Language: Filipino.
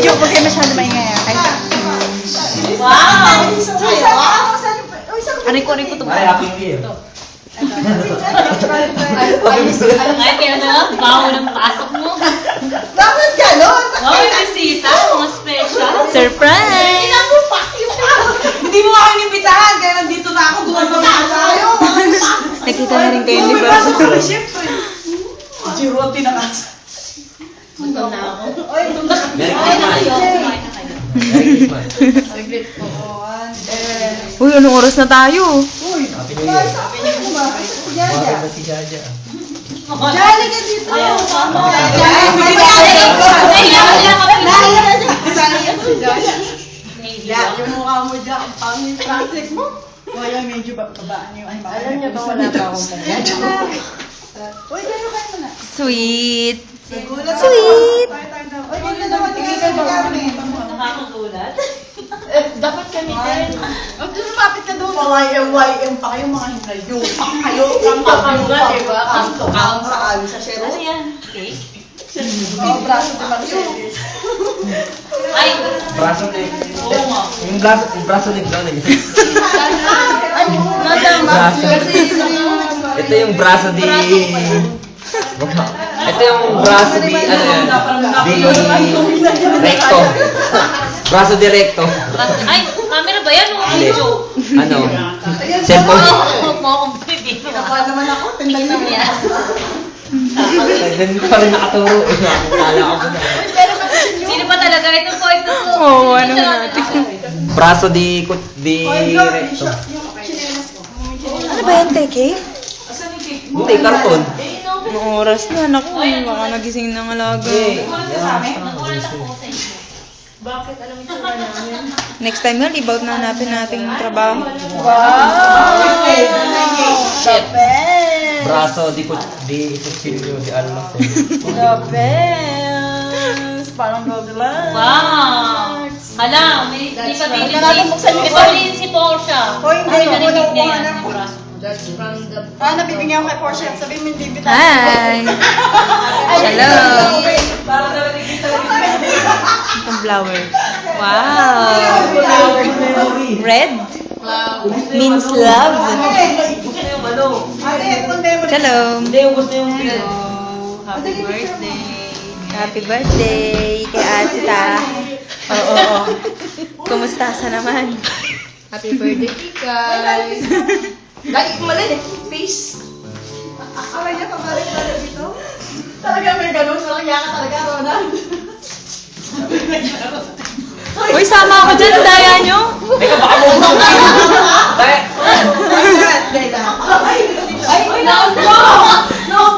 Medyo huwag kayo masyado maingay. Wow! Aray ko ito. Ay, happy new year. Ay, kaya na, baho ng pasok mo. Bakit gano'n? Oh, may bisita, mga special. Surprise! Hindi mo ako inimbitahan, kaya nandito na ako, gumagawa na tayo. Nakita na rin kayo ni Bro. Siyempre. Jiro ang tinakas. Gutom na ako. Merry Kumain na kayo. Christmas. Kumain na kayo. Merry Christmas. Uy, anong oras na tayo? Happy New Year. Bakit ba si Jaja? Jali ka dito. Ayaw, sama. Yung mukha mo dyan, ang pangit traffic mo. Kaya medyo babaan yung ano. Alam niyo ba wala pa akong Uy, gano'n kayo muna. Sweet. Sweet! Uy, gano'n naman tingin ka kami. Nakakagulat. Dapat kami din. Huwag doon lumapit ka doon. YM pa kayo mga hinayo. Kayo, Papalugan, diba? Ang saan? Sa shero? Ano yan? Cake? Ang braso ni Marcelis. Ay! Braso ni... Oo nga. Yung braso ni Brown eh. Ay, madam. Braso. Ito yung braso di... Ito yung braso di... Ano yan? Di... Recto. Braso di recto. Ay, camera ba yan? O Hindi. video? Ano? Cellphone. Oo, mo akong video. Kaya naman ako, tindag naman yan. Ganun pa rin nakaturo. Kala ko na. Sino ba talaga? Ito po. Oo, ano natin. Braso di... recto. Ano ba yan, Teke? Hindi, karton. Anong oras na? Naku, baka nagising ng alaga. Nag-oras ako sa inyo. Next time nga, libaut na hanapin nating trabaho. Wow! Shit. The best! Braso di cuchillo di almas. The best! Parang Goldilocks. Wow! Hala, may pamili Huwag na natin buksan yung ito. si Portia. Oh, hindi. Narinig niya yan. Ako. Yung braso. Nabibigyan ko kay Portia. Sabihin mo hindi bitaw. Hi! Shalom! Itong flower. Wow! Red? Means love. Shalom! Hello! Happy birthday! Happy birthday kay Ate Ta. Oo. Kumusta sa naman? Happy birthday, guys! Lagi kumalit, face. Akala niya pabalik-balik dito? Talaga may ganun. Walang yaka talaga, Ronald. Uy, sama ako dyan, daya nyo. Teka, baka mo usap na. Ay, naon ko!